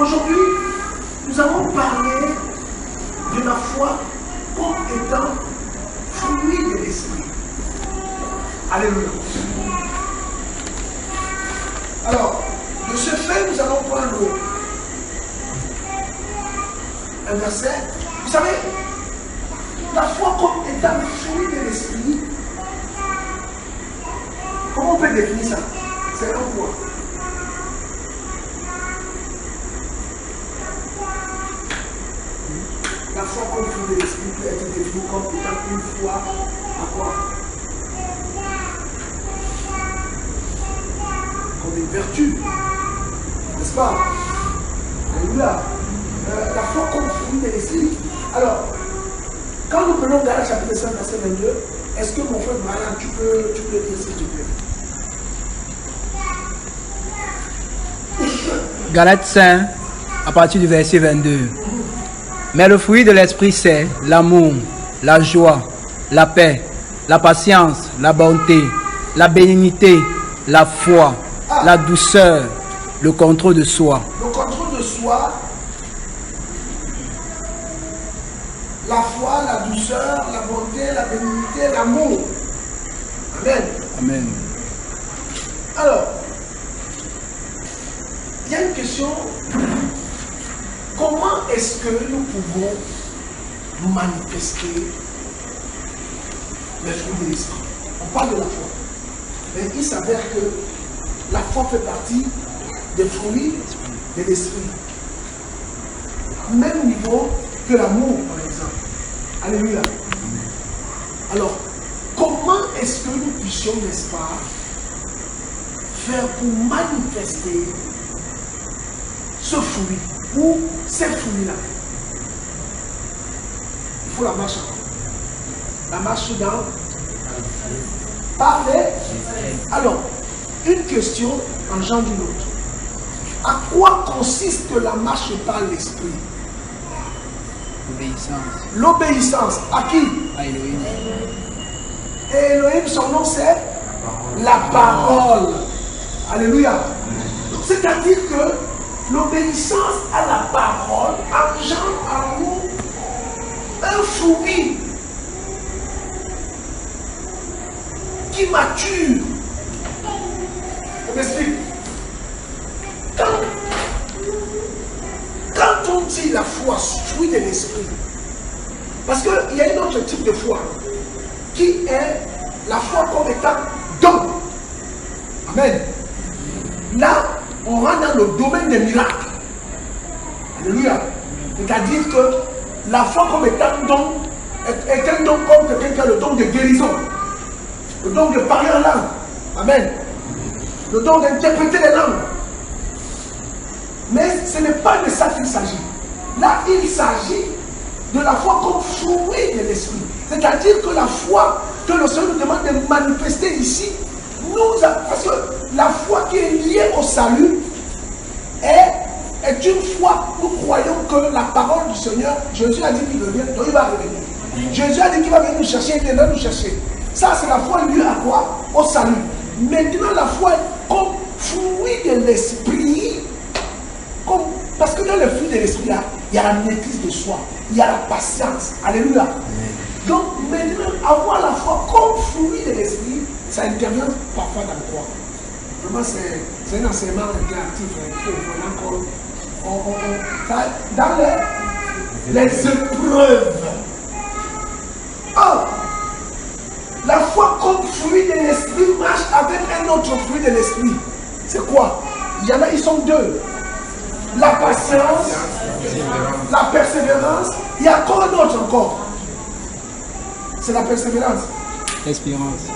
Aujourd'hui, nous allons parler de la foi comme étant fruit de l'esprit. Alléluia. Alors, de ce fait, nous allons prendre un verset. Vous savez, la foi comme étant fruit de l'esprit, comment on peut définir ça? C'est un quoi? La foi comme fruit de l'esprit peut être définie comme étant une foi à quoi? Comme une vertu, n'est-ce pas? Alléluia. La foi comme fruit de l'esprit. Alors, quand nous prenons Galates chapitre 5, verset 22, est-ce que mon frère Brian, tu peux lire s'il te plaît? Galates 5, à partir du verset 22. Mais le fruit de l'esprit, c'est l'amour, la joie, la paix, la patience, la bonté, la bénignité, la foi, la douceur, le contrôle de soi. Le contrôle de soi, la foi, la douceur, la bonté, la bénignité, l'amour. Amen. Amen. Alors, il y a une question. Comment est-ce que nous pouvons manifester les fruits de l'esprit? On parle de la foi. Mais il s'avère que la foi fait partie des fruits de l'esprit. Même niveau que l'amour, par exemple. Alléluia. Alors, comment est-ce que nous puissions, n'est-ce pas, faire pour manifester ce fruit ou ces fruits-là? Il faut la marche. La marche dans parler. Alors, une question engendre une autre. À quoi consiste la marche par l'esprit? L'obéissance. L'obéissance. À qui? À Elohim. Et Elohim, son nom c'est la parole. Alléluia. C'est-à-dire que l'obéissance à la parole engendre en nous un fruit qui mature. On m'explique. Quand on dit la foi, fruit de l'esprit, parce qu'il y a un autre type de foi qui est la foi comme étant don. Amen. Là, on rentre dans le domaine des miracles. Alléluia. C'est-à-dire que la foi comme étant don est un don comme quelqu'un qui a le don de guérison, le don de parler en langue. Amen. Le don d'interpréter les langues. Mais ce n'est pas de ça qu'il s'agit. Là, il s'agit de la foi comme fruit de l'esprit. C'est-à-dire que la foi que le Seigneur nous demande de manifester ici, parce que la foi qui est liée au salut est une foi, nous croyons que la parole du Seigneur, Jésus a dit qu'il revient, donc il va revenir. Jésus a dit qu'il va venir nous chercher, il viendra nous chercher. Ça, c'est la foi liée à quoi? Au salut. Maintenant, la foi comme fruit de l'esprit, parce que dans le fruit de l'esprit, il y a la maîtrise de soi, il y a la patience. Alléluia. Donc, maintenant, avoir la foi comme fruit de l'esprit, ça intervient parfois dans le corps. Vraiment, c'est un enseignement interactif. Il faut vraiment dans les épreuves. Oh, la foi comme fruit de l'esprit marche avec un autre fruit de l'esprit. C'est quoi? Il y en a, ils sont deux. La patience, la persévérance. Il y a encore un autre encore. C'est la persévérance. L'espérance.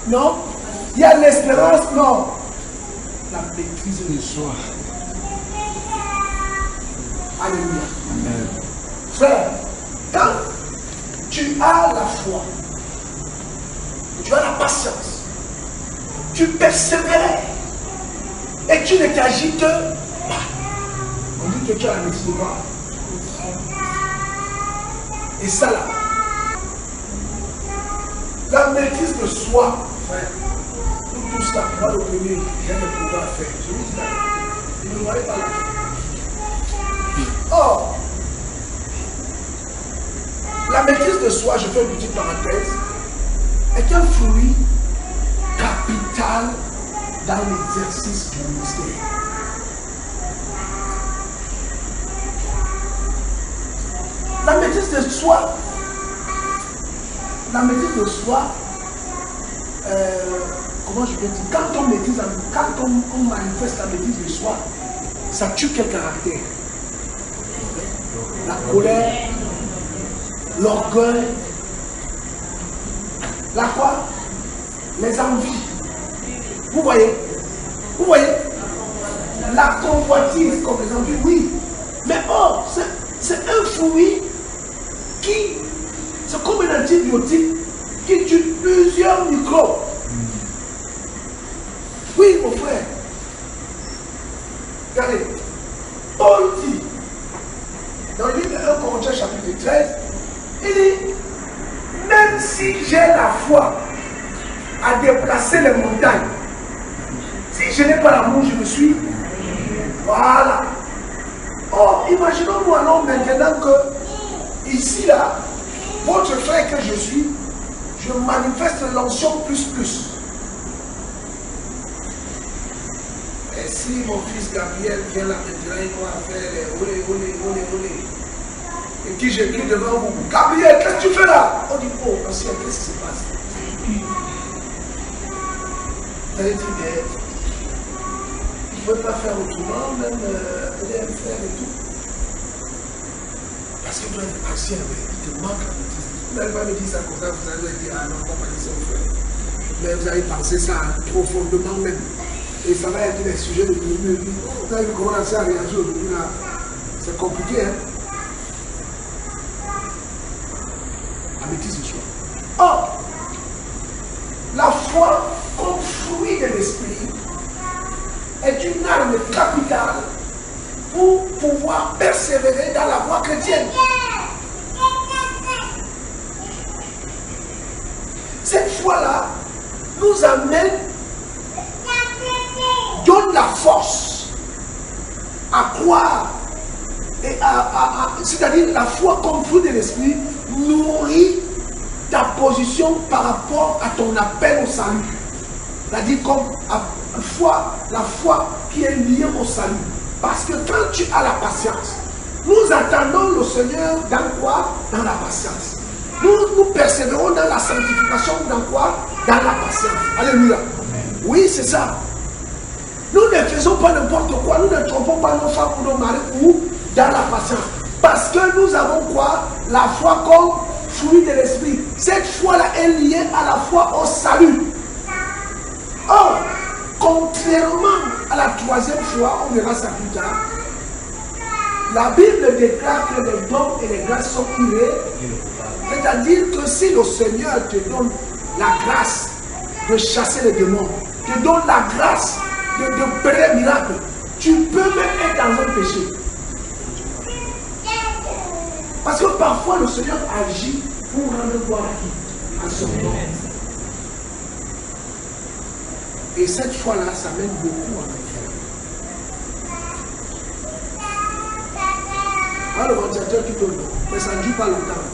Non. Il y a l'espérance, non. La maîtrise de soi. Alléluia. Amen. Frère, quand tu as la foi, tu as la patience, tu persévères et tu ne t'agites pas. On dit que tu as la maîtrise de quoi? Et ça là, la maîtrise de soi, frère, nous tous là, moi le premier, j'ai le pouvoir faire. Je vous dis là, vous ne voyez pas là. maîtrise de soi, je fais une petite parenthèse, est un fruit capital dans l'exercice du ministère. La maîtrise de soi, comment je peux dire, quand on manifeste la maîtrise de soi, ça tue quel caractère? La colère, l'orgueil, la quoi? Les envies. Vous voyez? La convoitise comme les envies, oui. Mais or, c'est un fruit qui, c'est comme un antibiotique qui tue plusieurs microbes. Oui, mon frère. Regardez, Paul dit, dans le livre de 1 Corinthiens chapitre 13, il dit, même si j'ai la foi à déplacer les montagnes, si je n'ai pas l'amour, je me suis. Voilà. Or, imaginons-nous alors maintenant que, ici, là, votre frère que je suis, je manifeste l'onction plus. Et si mon fils Gabriel vient là maintenant, il va faire les olé. Et qui j'écris devant vous, Gabriel, qu'est-ce que tu fais là? On dit, oh, ancien, qu'est-ce qui se passe? Vous allez dire, il ne peut pas faire autrement, même appeler un frère et tout. Parce que vous êtes ancien, il te manque la maîtrise. Vous n'allez pas me dire ça comme ça, vous allez dire, ah non, on va pas dire ça au frère. Mais vous allez penser ça profondément même. Et ça va être des sujets de murmure. Vous allez commencer à réagir aujourd'hui là. C'est compliqué, hein? La maîtrise de soi. Or, la foi comme fruit de l'esprit est une arme capitale pour pouvoir persévérer dans la voie chrétienne. Cette foi-là nous amène, donne la force à croire, et c'est-à-dire la foi comme fruit de l'esprit nourrit ta position par rapport à ton appel au salut. C'est-à-dire comme la foi qui est liée au salut. Parce que quand tu as la patience, nous attendons le Seigneur dans quoi? Dans la patience. Nous persévérons dans la sanctification dans quoi? Dans la patience. Alléluia. Oui, c'est ça. Nous ne faisons pas n'importe quoi. Nous ne trompons pas nos femmes ou nos maris ou dans la patience. Parce que nous avons quoi? La foi comme fruit de l'esprit. Cette foi-là est liée à la foi au salut. Or, contrairement à la troisième foi, on verra ça plus tard, la Bible déclare que les dons et les grâces sont irréprochables. C'est-à-dire que si le Seigneur te donne la grâce de chasser les démons, te donne la grâce d'opérer miracle, tu peux même être dans un péché. Parce que parfois le Seigneur agit pour rendre gloire à son nom. Et cette fois-là, ça mène beaucoup en enfer. Alors le ventilateur qui donne, mais ça ne dure pas longtemps.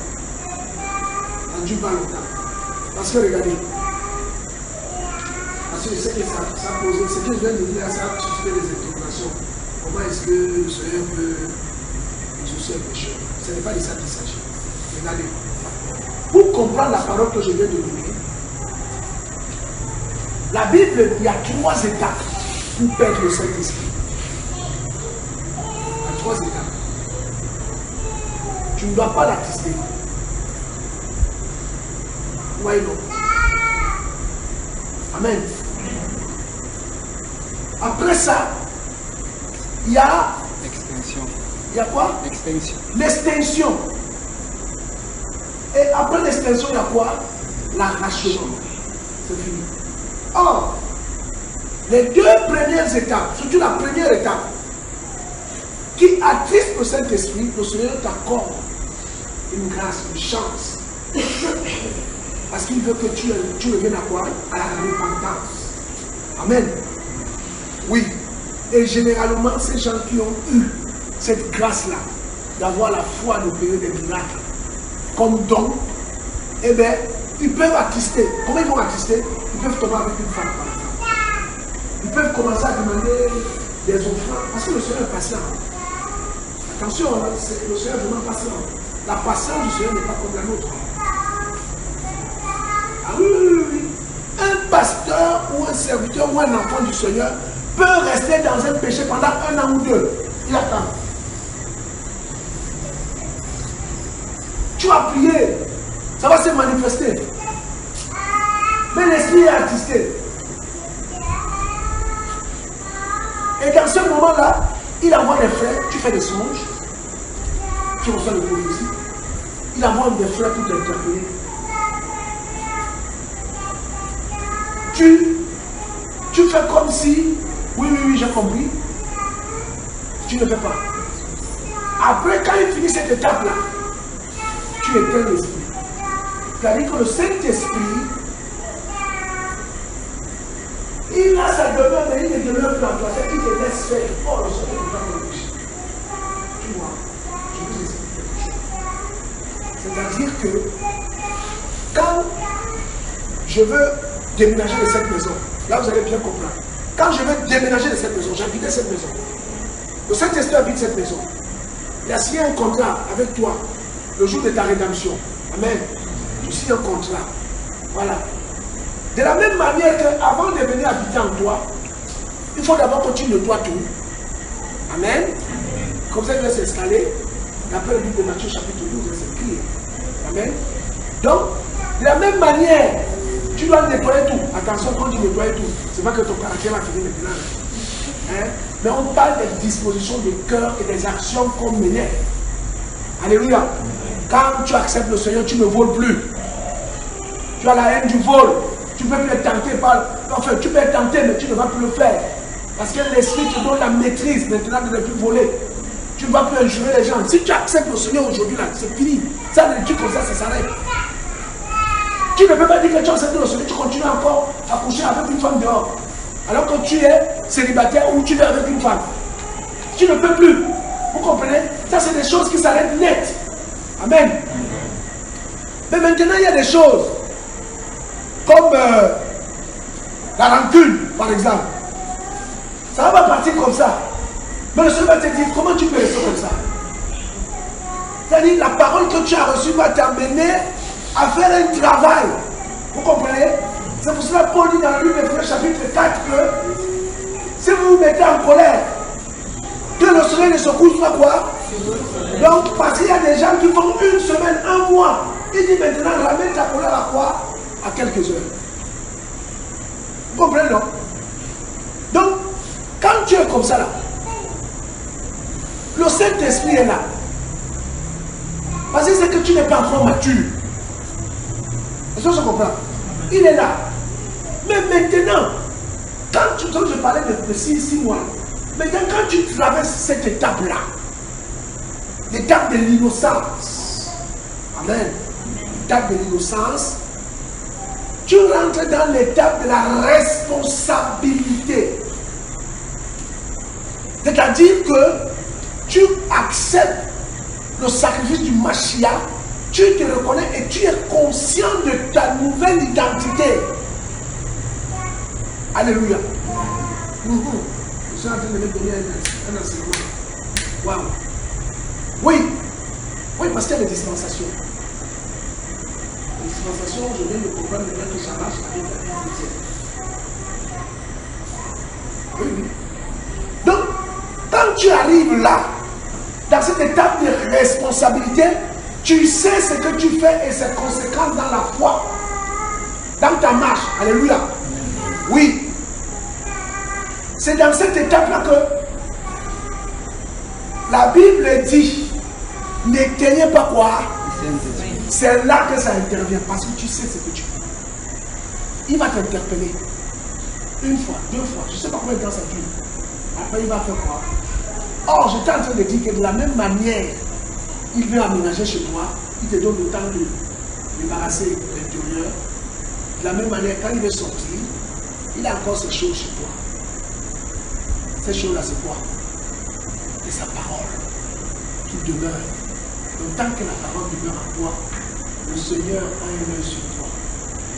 Ça ne dure pas longtemps. Parce que regardez, parce que je sais que ça pose, ce que je viens de dire, ça a suscité des interrogations. Comment est-ce que le Seigneur peut exaucer un péché? Ce n'est pas de ça qu'il s'agit. Regardez. Pour comprendre la parole que je viens de donner, la Bible, il y a 3 étapes pour perdre le Saint-Esprit. Il y a 3 étapes. Tu ne dois pas l'attister. Why not? Amen. Après ça, il y a l'extinction. Il y a quoi? L'extinction. L'extinction. Et après l'extinction, il y a quoi? L'arrachement. C'est fini. Or, les 2 premières étapes, surtout la première étape, qui attriste le Saint-Esprit, le Seigneur t'accorde une grâce, une chance. Parce qu'il veut que tu reviennes à quoi? À la repentance. Amen. Oui. Et généralement, ces gens qui ont eu cette grâce-là, d'avoir la foi d'opérer des miracles, comme don, eh bien, ils peuvent attrister. Comment ils vont attrister? Ils peuvent tomber avec une femme, par exemple. Ils peuvent commencer à demander des offrandes, parce que le Seigneur est patient. Attention, le Seigneur est vraiment patient. La patience du Seigneur n'est pas comme la nôtre. Ah oui, oui, oui, oui. Un pasteur ou un serviteur ou un enfant du Seigneur peut rester dans un péché pendant 1 an ou 2. Il attend. Tu vas prier, ça va se manifester. Mais l'esprit est attristé. Et dans ce moment-là, il envoie des frères, tu fais des songes, tu reçois le prophétie. Il envoie des frères pour t'interpeller. Tu fais comme si, oui, j'ai compris. Tu ne fais pas. Après, quand il finit cette étape-là, tu éteins l'esprit. C'est-à-dire que le Saint-Esprit, il a sa demeure, mais il ne demeure plus en toi. Il te laisse faire. Oh, le Seigneur ne va pas empêcher. Tu vois, je vous explique quelque chose. C'est-à-dire que quand je veux déménager de cette maison, là vous allez bien comprendre. Quand je veux déménager de cette maison, j'habitais cette maison. Le Saint-Esprit habite cette maison. Il a signé un contrat avec toi le jour de ta rédemption. Amen. Tu signes un contrat. Voilà. De la même manière qu'avant de venir habiter en toi, il faut d'abord que tu nettoies tout. Amen. Comme ça, il va s'escaler. D'après le livre de Matthieu, chapitre 12, verset 15. Amen. Donc, de la même manière, tu dois nettoyer tout. Attention, quand tu nettoies tout, c'est pas que ton caractère va finir maintenant. Hein? Mais on parle des dispositions de cœur et des actions qu'on menait. Alléluia. Quand tu acceptes le Seigneur, tu ne voles plus. Tu as la haine du vol. Tu peux plus être tenté par... Enfin, tu peux être tenté, mais tu ne vas plus le faire. Parce que l'Esprit te donne la maîtrise maintenant de ne plus voler. Tu ne vas plus injurer les gens. Si tu acceptes le Seigneur aujourd'hui, là, c'est fini. Ça, des trucs comme ça s'arrête. Tu ne peux pas dire que tu acceptes le Seigneur, tu continues encore à coucher avec une femme dehors. Alors que tu es célibataire ou tu es avec une femme. Tu ne peux plus. Vous comprenez? Ça, c'est des choses qui s'arrêtent net. Amen. Mais maintenant, il y a des choses comme la rancune, par exemple. Ça va pas partir comme ça. Mais le Seigneur va te dire, comment tu peux rester comme ça? C'est-à-dire, la parole que tu as reçue va t'amener à faire un travail. Vous comprenez? C'est pour cela que Paul dit dans le livre d'Éphésiens chapitre 4 que si vous vous mettez en colère, que le soleil ne se couche pas quoi? Donc, parce qu'il y a des gens qui font 1 semaine, 1 mois. Il dit maintenant, ramène ta colère à quoi? À quelques heures. Vous comprenez, non? Donc, quand tu es comme ça là, le Saint-Esprit est là. Parce que c'est que tu n'es pas encore mature. Est-ce que je comprends? Il est là. Mais maintenant, quand je parlais de 6 mois, maintenant quand tu traverses cette étape-là, l'étape de l'innocence, amen, l'étape de l'innocence, tu rentres dans l'étape de la responsabilité. C'est-à-dire que tu acceptes le sacrifice du Mashiach, tu te reconnais et tu es conscient de ta nouvelle identité. Alléluia. Je suis en train de me donner un enseignement. Waouh. Oui. Oui, parce qu'il y a des dispensations. Les dispensations, je viens de comprendre maintenant que ça marche avec la chrétienne. Oui, oui. Donc, quand tu arrives là, dans cette étape de responsabilité, tu sais ce que tu fais et ses conséquences dans la foi, dans ta marche. Alléluia. Oui. C'est dans cette étape-là que la Bible dit, n'éteignez pas quoi? C'est là que ça intervient, parce que tu sais ce que tu fais. Il va t'interpeller. 1 fois, 2 fois, je ne sais pas combien de temps ça dure. Après, il va faire quoi? Or, j'étais en train de dire que de la même manière, il veut aménager chez toi, il te donne le temps de débarrasser l'intérieur. De la même manière, quand il veut sortir, il a encore ces choses chez toi. Ces choses-là, c'est quoi? C'est sa parole qui demeure. Donc, tant que la parole demeure en toi, le Seigneur a un œil sur toi.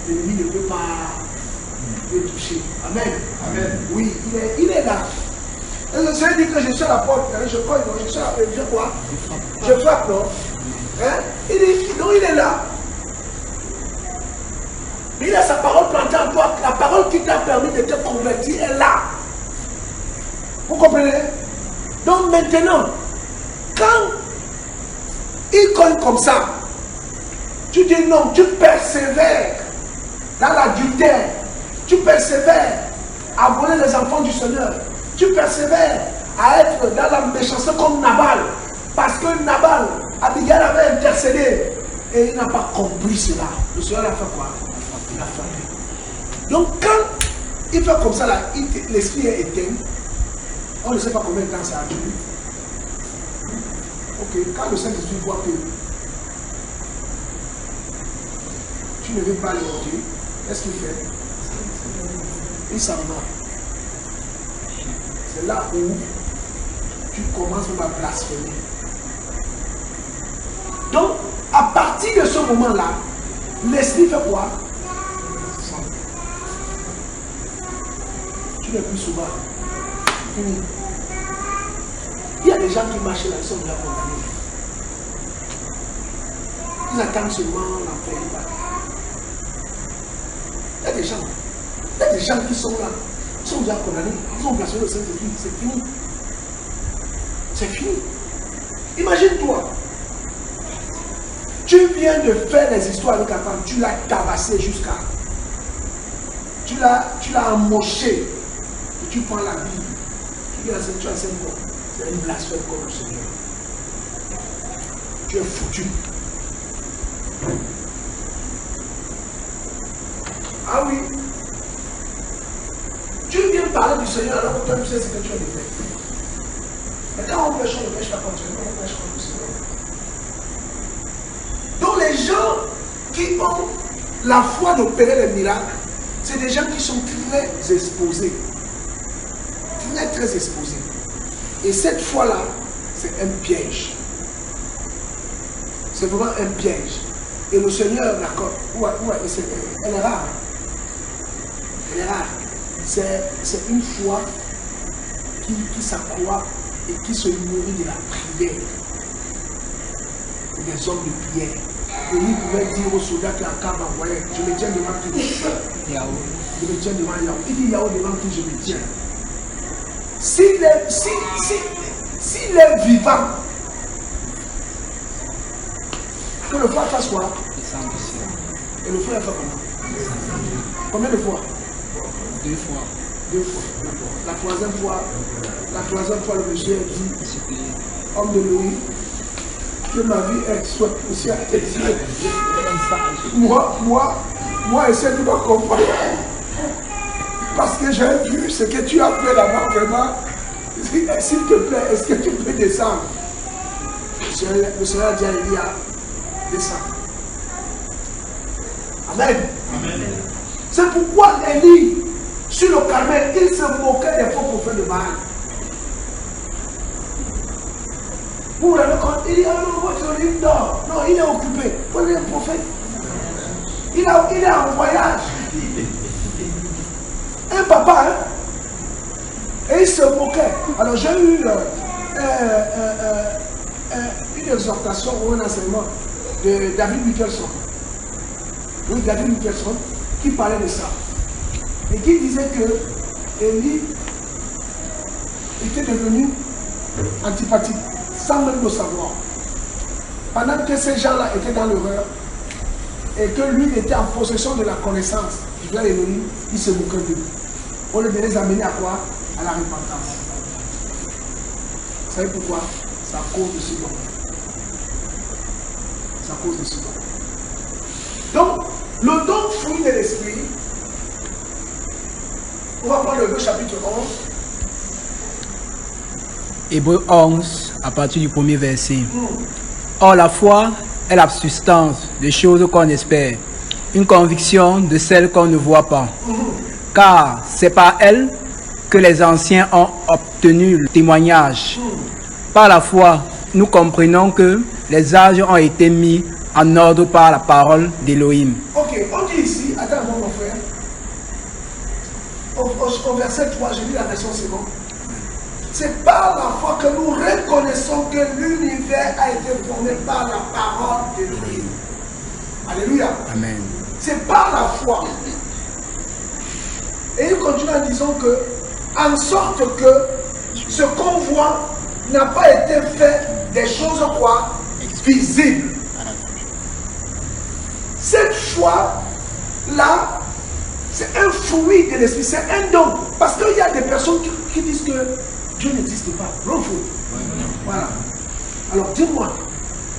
L'ennemi ne peut pas te toucher. Amen. Amen. Oui, il est là. Et le Seigneur dit que je suis à la porte. Hein, je crois, non, je suis à, je crois. Je frappe, non? Hein? Il dit, non, il est là. Mais il a sa parole plantée en toi. La parole qui t'a permis de te convertir est là. Vous comprenez? Donc maintenant, quand il cogne comme ça, tu dis non, tu persévères dans l'adultère, tu persévères à voler les enfants du Seigneur, tu persévères à être dans la méchanceté comme Nabal, parce que Nabal, Abigail avait intercédé et il n'a pas compris cela. Le Seigneur a fait quoi? Il a frappé. Donc quand il fait comme ça, l'esprit est éteint, on ne sait pas combien de temps ça a duré. Ok, quand le Saint-Esprit voit que tu ne veux pas l'écouter, qu'est-ce qu'il fait? Il s'en va. C'est là où tu commences à blasphémer. Donc, à partir de ce moment-là, l'esprit fait quoi? Tu n'es plus souvent. Fini. Il y a des gens qui marchent là, ils sont déjà condamnés. Ils attendent seulement l'enfer. Il y a des gens qui sont là, ils sont déjà condamnés, ils ont blasphémé le Saint-Esprit, c'est fini. C'est fini. Imagine-toi, tu viens de faire des histoires avec ta femme, tu l'as tabassé jusqu'à. Tu l'as amoché, et tu prends la Bible. Tu as 5 mots. C'est une blasphème comme le Seigneur. Tu es foutu. Ah oui. Tu viens parler du Seigneur alors que toi tu sais ce que tu as de faire. Mais quand on pêche, on ne pêche pas continuellement, on pêche comme le Seigneur. Donc les gens qui ont la foi d'opérer les miracles, c'est des gens qui sont très exposés. Très exposé. Et cette fois-là, c'est un piège. C'est vraiment un piège. Et le Seigneur, d'accord, elle est rare. Elle est rare. C'est une foi qui s'accroît et qui se nourrit de la prière. Des hommes de prière. Et il pouvait dire aux soldats qui en camp envoyé, je me tiens devant qui? Yahoo. Je me tiens devant Yahoo. Il dit Yahoo devant qui je me tiens. S'il est vivant, que le frère fasse quoi? Et le frère fait comment? Combien de fois? 2 fois. 2 fois. La troisième fois, le monsieur a dit, homme de Louis, que ma vie soit aussi à tes yeux. Moi, essaie de me comprendre. Parce que j'ai vu ce que tu as fait là-bas, vraiment. S'il te plaît, est-ce que tu peux descendre? Le Seigneur dit à Elia, descends. Amen. Amen. C'est pourquoi Élie, sur le Carmel, il se moquait des faux prophètes de Baal. Vous vous rendez compte? Il dit, ah non, votre livre dort. Non, il est occupé. Vous êtes un prophète. Il est en voyage. Un papa, hein? Et il se moquait. Alors j'ai eu une exhortation ou un enseignement de David Mickelson. Oui, David Mickelson, qui parlait de ça. Et qui disait que Élie était devenu antipathique, sans même le savoir. Pendant que ces gens-là étaient dans l'erreur, et que lui était en possession de la connaissance, il se moquait de lui. On les les amener à quoi? À la repentance. Vous savez pourquoi? C'est à cause de ce don. C'est à cause de ce don. Donc, le don fruit de l'esprit, on va prendre le Hébreux chapitre 11. Hébreux 11, à partir du premier verset. Or, la foi est la substance des choses qu'on espère, une conviction de celles qu'on ne voit pas. Car c'est par elle que les anciens ont obtenu le témoignage. Par la foi, nous comprenons que les âges ont été mis en ordre par la parole d'Élohim. Ok, on dit ici, attends mon frère, au verset 3, j'ai lu la version seconde. C'est par la foi que nous reconnaissons que l'univers a été formé par la parole d'Élohim. Alléluia. Amen. C'est par la foi. Et il continue en disant que, en sorte que ce qu'on voit n'a pas été fait des choses quoi? Visibles. Cette foi-là, c'est un fruit de l'esprit, c'est un don. Parce qu'il y a des personnes qui disent que Dieu n'existe pas. Non, faux. Voilà. Alors dis-moi,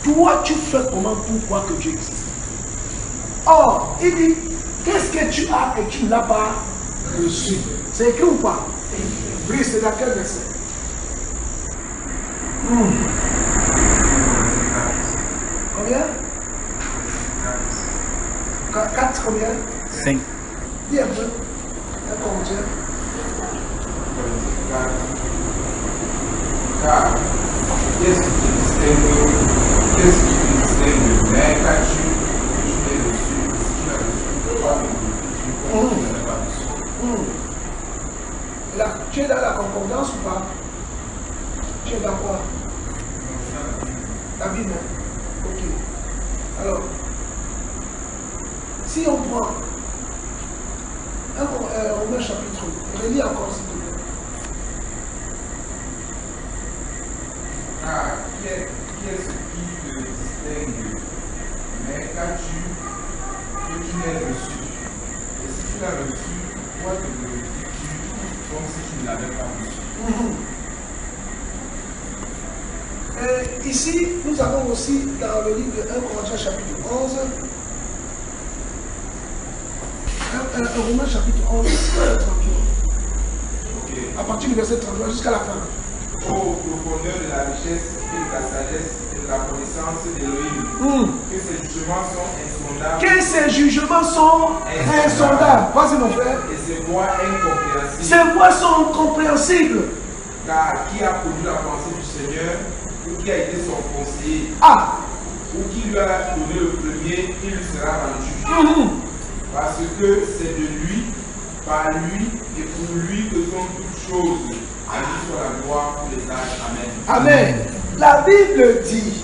toi tu fais comment pour croire que Dieu existe? Or, il dit, qu'est-ce que tu as et tu n'as pas reçu? C'est écrit ou pas? Oui, c'est dans quel verset? Combien? 4 combien? 5. Dis un peu. Un Corinthiens. Car, qu'est-ce qui te distingue? Qu'est-ce qui te distingue? Mais qu'as-tu que tu n'aies reçu? Si tu n'as reçu, toi, tu n'as pas reçu. Là, tu es dans la concordance ou pas? Tu es dans quoi? La Bible. Ok. Alors, si on prend Romains chapitre 1, relis encore s'il te plaît. Car, qui est ce qui te distingue? Mais qu'as-tu que tu n'aies reçu? Et si tu l'as reçu, toi, te glorifies-tu comme si tu ne l'avais pas reçu? Ici, nous avons aussi dans le livre de 1 Corinthiens chapitre 11, Romains chapitre 11, à partir du verset 33 jusqu'à la fin. Ô profondeur de la richesse et de la sagesse et de la connaissance d'Élohim, que ces jugements sont insondables. Que ces jugements sont insondables. Vas-y mon frère. Et ces voies incompréhensibles. Ces voies sont incompréhensibles. Car qui a connu la pensée du Seigneur, ou qui a été son conseiller, ou qui lui a donné le premier, il lui sera rendu. Parce que c'est de lui, par lui et pour lui que sont toutes choses. À lui soit la gloire pour les âges. Amen. Amen. La Bible dit,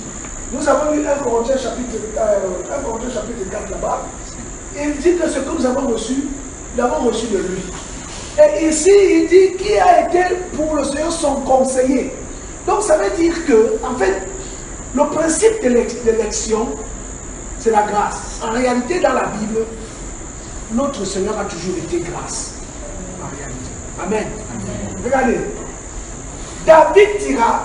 nous avons lu 1 Corinthiens chapitre 4 là-bas, il dit que ce que nous avons reçu, nous l'avons reçu de lui. Et ici, il dit qui a été pour le Seigneur son conseiller. Donc ça veut dire que, en fait, le principe de l'élection, c'est la grâce. En réalité, dans la Bible, notre Seigneur a toujours été grâce. En réalité. Amen. Amen. Regardez. David dira,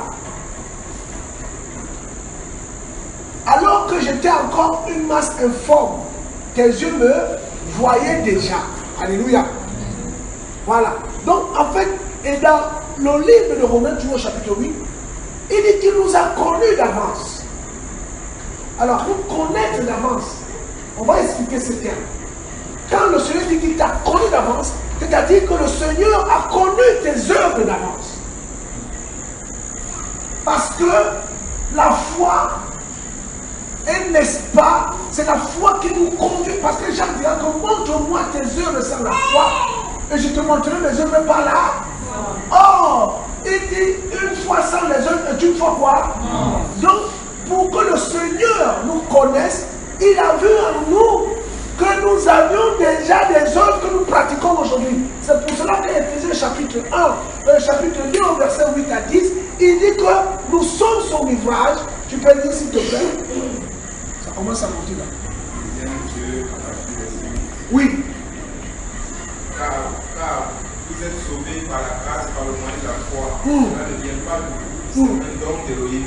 alors que j'étais encore une masse informe, tes yeux me voyaient déjà. Alléluia. Voilà. Donc, en fait, et dans le livre de Romains, toujours au chapitre 8, il dit qu'il nous a connus d'avance. Alors, nous connaître d'avance, on va expliquer ce terme. Quand le Seigneur dit qu'il t'a connu d'avance, c'est-à-dire que le Seigneur a connu tes œuvres d'avance. Parce que la foi, et n'est-ce pas, c'est la foi qui nous conduit. Parce que Jacques dira que montre-moi tes œuvres sans la foi, et je te montrerai mes œuvres par là. Or, il dit une foi sans les œuvres est une foi quoi? Donc, pour que le Seigneur nous connaisse, il a vu en nous que nous avions déjà des œuvres que nous pratiquons aujourd'hui. C'est pour cela qu'Éphésiens chapitre 1, chapitre 2, au verset 8 à 10, il dit que nous sommes son ouvrage. Tu peux lire s'il te plaît? Ça commence à monter là. Oui. Car vous êtes sauvés par la grâce, par le moyen de la foi. Cela ne vient pas de vous, c'est un don d'Élohim.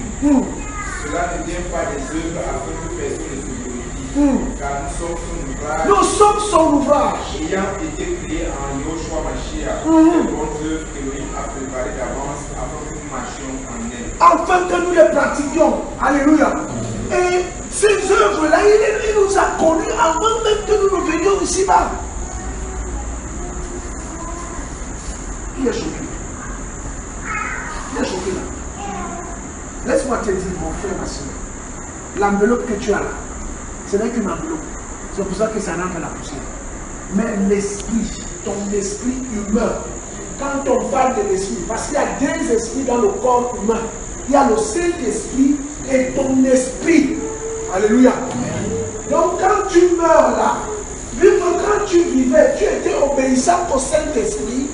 Cela ne vient pas des œuvres afin que personne ne se glorifie. Car nous sommes son ouvrage. Nous sommes son ouvrage. Ayant été créés en Yoshua Mashiach, les bonnes œuvres qu'Élohim a préparées d'avance afin que nous marchions en elles. Afin que nous les pratiquions. Alléluia. Et ces œuvres-là, il nous a connus avant même que nous ne venions ici-bas. Qui est choqué? Qui est choqué là? Laisse-moi te dire, mon frère, ma soeur, l'enveloppe que tu as là, ce n'est qu'une enveloppe. C'est pour ça que ça rentre à la poussière. Mais l'esprit, ton esprit humain, quand on parle de l'esprit, parce qu'il y a deux esprits dans le corps humain. Il y a le Saint-Esprit et ton esprit. Alléluia. Donc quand tu meurs là, vu que quand tu vivais, tu étais obéissant au Saint-Esprit.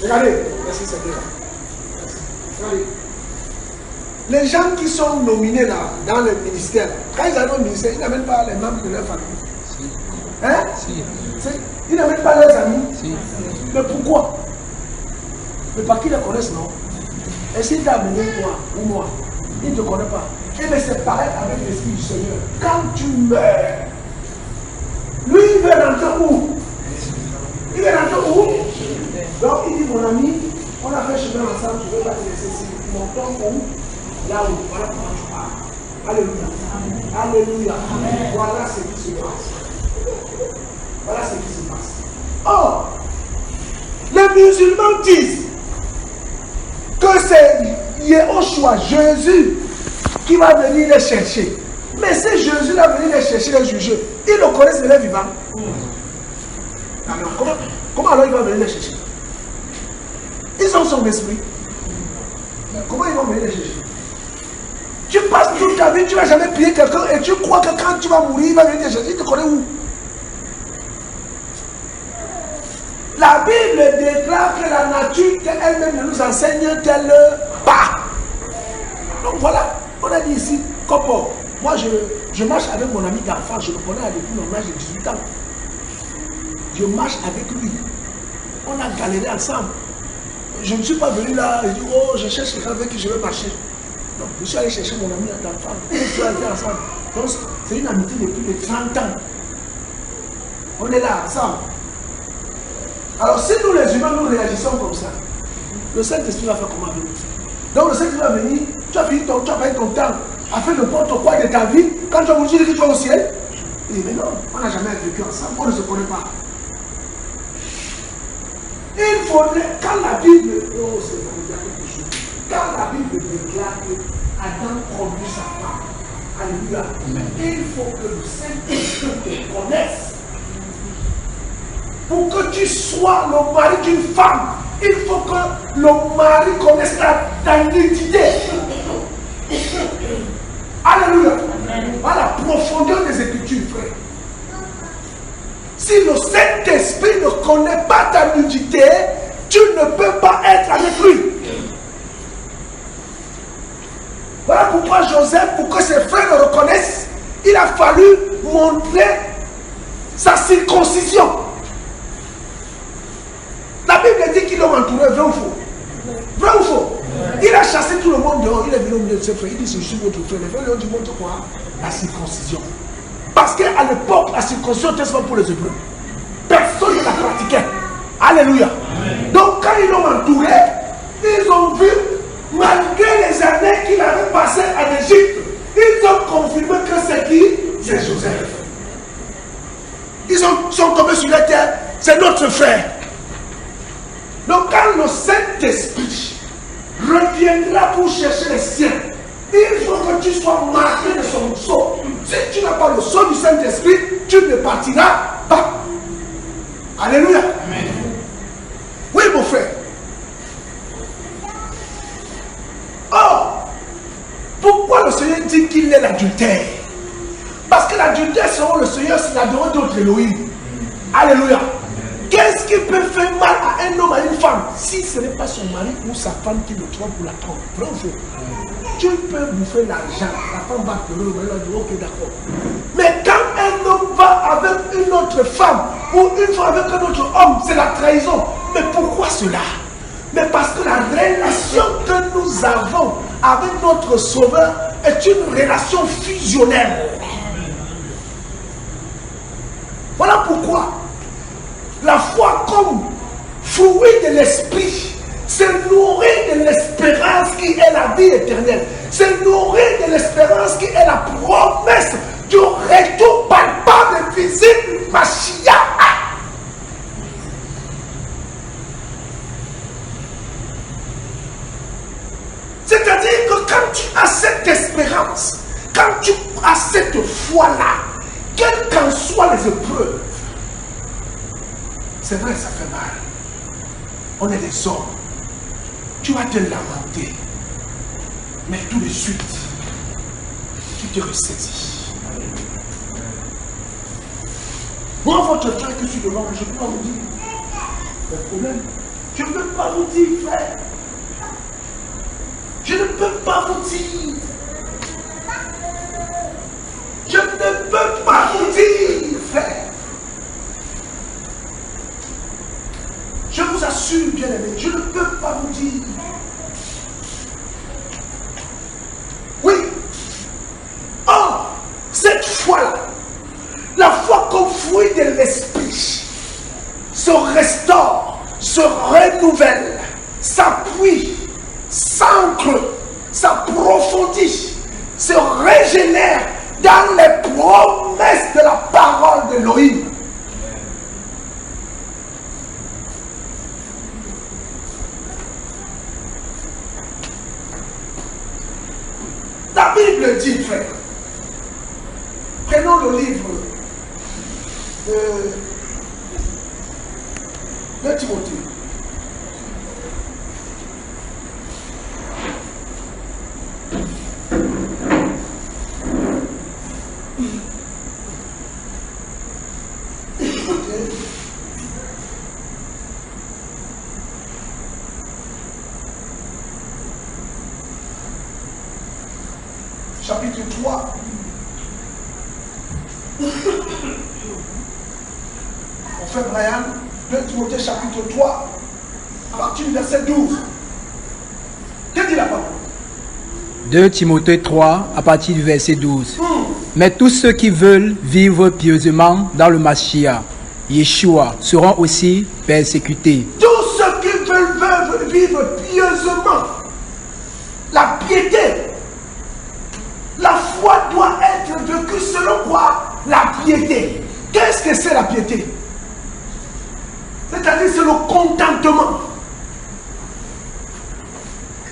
Regardez, merci Seigneur. Regardez. Les gens qui sont nominés là, dans le ministère, quand ils arrivent au ministère, ils n'amènent pas les membres de leur famille. Si. Hein? Si. Ils n'amènent pas leurs amis. Si. Mais pourquoi? Mais parce qu'ils les connaissent, non? Et s'il t'a amené toi ou moi, il ne te connaît pas. Et bien c'est pareil avec l'Esprit du Seigneur. Quand tu meurs, lui il veut rentrer où? Il veut rentrer où? Donc il dit mon ami, on a fait chemin ensemble, je ne veux pas te laisser ici. Mon temps où? Là où? Voilà comment tu pars. Alléluia. Alléluia. Voilà ce qui se passe. Voilà ce qui se passe. Or, les musulmans disent que c'est Yehoshua, Jésus, qui va venir les chercher. Mais si Jésus va venir les chercher, les juger, ils le connaissent, les vivants. Alors, comment alors il va venir les chercher? Ils ont son esprit. Comment ils vont venir les chercher? Tu passes toute ta vie, tu ne vas jamais prier quelqu'un et tu crois que quand tu vas mourir, il va venir te chercher. Il te connaît où? La Bible déclare que la nature elle-même ne nous enseigne-t-elle pas. Donc voilà, on a dit ici, Kopo, moi je marche avec mon ami d'enfant, je le connais depuis mon âge de 18 ans. Je marche avec lui. On a galéré ensemble. Je ne suis pas venu là et dit, oh, je cherche quelqu'un avec qui je vais marcher. Non, je suis allé chercher mon ami d'enfant. On est allé ensemble. Donc c'est une amitié depuis de 30 ans. On est là ensemble. Alors si nous les humains nous réagissons comme ça, le Saint-Esprit va faire comment avec nous? Donc le Saint-Esprit va venir, tu as fini ton temps à faire n'importe quoi de ta vie, quand tu vas vous dire que tu vas au ciel. Il dit mais non, on n'a jamais vécu ensemble, on ne se connaît pas. Il faudrait, quand la Bible, oh c'est quelque chose, quand la Bible déclare que Adam conduit sa femme, alléluia, il faut que le Saint-Esprit te connaisse. Pour que tu sois le mari d'une femme, il faut que le mari connaisse ta nudité. Alléluia. À la profondeur des Écritures, frère. Si le Saint-Esprit ne connaît pas ta nudité, tu ne peux pas être avec lui. Voilà pourquoi Joseph, pour que ses frères le reconnaissent, il a fallu montrer sa circoncision. La Bible dit qu'il l'a entouré, vrai ou faux? Vrai ou faux? Il a chassé tout le monde dehors, il est venu au milieu de ses frères, il dit je suis votre frère. Les frères lui ont dit montre quoi? La circoncision. Parce qu'à l'époque, la circoncision était seulement pour les Hébreux. Personne ne la pratiquait. Alléluia. Donc quand ils l'ont entouré, ils ont vu, malgré les années qu'il avait passées en Égypte, ils ont confirmé que c'est qui? C'est Joseph. Ils sont tombés sur la terre, c'est notre frère. Donc quand le Saint-Esprit reviendra pour chercher les siens, il faut que tu sois marqué de son sceau. Si tu n'as pas le sceau du Saint-Esprit, tu ne partiras pas. Alléluia. Amen. Oui mon frère. Or, pourquoi le Seigneur dit qu'il est l'adultère? Parce que l'adultère selon le Seigneur, c'est l'adorer d'autres Elohim. Alléluia. Qu'est-ce qui peut faire mal à un homme, à une femme, si ce n'est pas son mari ou sa femme qui le trompe pour la trompe? Vrai ou faux? Tu peux bouffer l'argent, la femme va pleurer, elle va dire ok d'accord. Mais quand un homme va avec une autre femme ou une femme avec un autre homme, c'est la trahison. Mais pourquoi cela? Mais parce que la relation que nous avons avec notre Sauveur est une relation fusionnelle. Voilà pourquoi la foi comme fruit de l'esprit, c'est nourrir de l'espérance qui est la vie éternelle. C'est nourrir de l'espérance qui est la promesse du retour palpable et visible Mashiach. C'est-à-dire que quand tu as cette espérance, quand tu as cette foi-là, quelles qu'en soient les épreuves, c'est vrai, ça fait mal. On est des hommes. Tu vas te lamenter. Mais tout de suite, tu te ressaisis. Moi, votre frère que je suis devant, je ne peux pas vous dire. Le problème, je ne peux pas vous dire, frère. Je ne peux pas vous dire. Je ne peux pas vous dire, frère. Je vous assure, bien aimé, je ne peux pas vous dire. Oui. Or, cette foi-là, la foi comme fruit de l'esprit, se restaure, se renouvelle, s'appuie, s'ancre, s'approfondit, se régénère dans les promesses de la parole d'Élohim. La Bible dit, frère, prenons le livre de Timothée. Chapitre 3. Mon frère Brian, 2 Timothée chapitre 3, à partir du verset 12. Que dit la parole? 2 Timothée 3, à partir du verset 12. Mais tous ceux qui veulent vivre pieusement dans le Mashiach, Yeshua, seront aussi persécutés. Tous ceux qui veulent vivre pieusement, la piété, la foi doit être vécue selon quoi? La piété. Qu'est-ce que c'est la piété? C'est-à-dire c'est le contentement.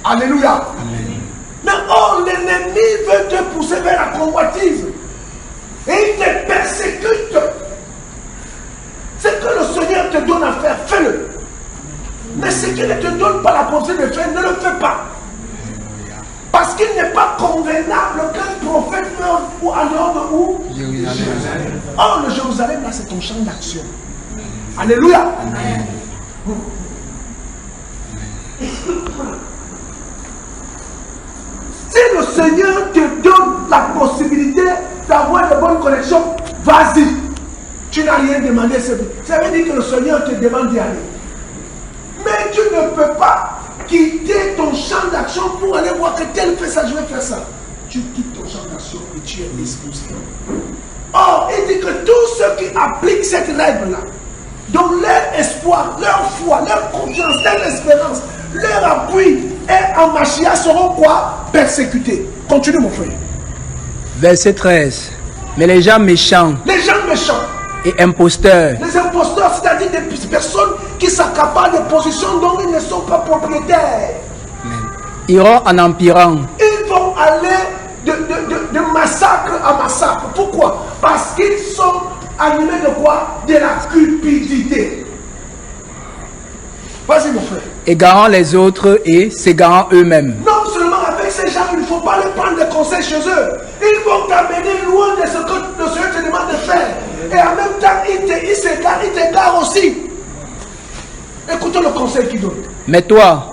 Alléluia. Amen. Mais or l'ennemi veut te pousser vers la convoitise. Et il te persécute. Ce que le Seigneur te donne à faire, fais-le. Mais ce qu'il ne te donne pas la possibilité de faire, ne le fais pas. Parce qu'il n'est pas convenable qu'un prophète meure ou en dehors de où? Jérusalem. Or, le Jérusalem, là, c'est ton champ d'action. Alléluia. Amen. Si le Seigneur te donne la possibilité d'avoir de bonnes connexions, vas-y. Tu n'as rien demandé. Ça veut dire que le Seigneur te demande d'y aller. Mais tu ne peux pas quitter ton champ d'action pour aller voir que tel fait ça, je vais faire ça. Tu quittes ton champ d'action et tu es expulsé. Or, il dit que tous ceux qui appliquent cette règle-là, dont leur espoir, leur foi, leur confiance, leur espérance, leur appui est en Mashiach seront quoi? Persécutés. Continue mon frère. Verset 13. Mais les gens méchants. Les gens méchants. Et imposteurs. Les imposteurs, c'est-à-dire des personnes qui s'accaparent de positions dont ils ne sont pas propriétaires. Iront en empirant. Ils vont aller de massacre à massacre. Pourquoi? Parce qu'ils sont animés de quoi? De la cupidité. Vas-y mon frère. Égarant les autres et s'égarant eux-mêmes. Non seulement avec ces gens, il ne faut pas les prendre des conseils chez eux. Ils vont t'amener loin de ce que le Seigneur te demande de faire. Et en même temps, ils t'égarent aussi. Écoutez le conseil qu'il donne. Mais toi,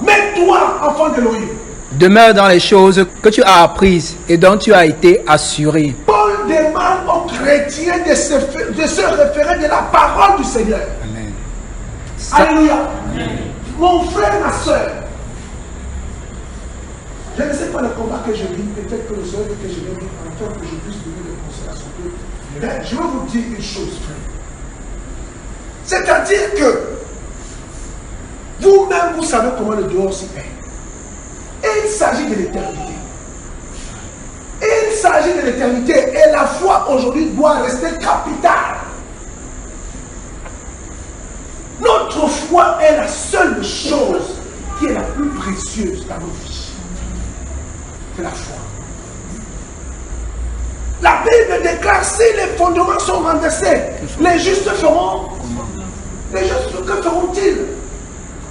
enfant d'Élohim, demeure dans les choses que tu as apprises et dont tu as été assuré. Paul demande aux chrétiens de se référer de la parole du Seigneur. Amen. Alléluia. Mon frère, ma soeur, je ne sais pas le combat que je vis, peut-être que le Seigneur veut que je vienne afin que je puisse donner des conseils à son peuple. Mais je vais vous dire une chose, frère. C'est-à-dire que vous-même, vous savez comment le dehors s'y est. Et il s'agit de l'éternité. Il s'agit de l'éternité. Et la foi aujourd'hui doit rester capitale. Notre foi est la seule chose qui est la plus précieuse dans nos vies. C'est la foi. La Bible déclare si les fondements sont renversés, les justes feront. Les justes, que feront-ils?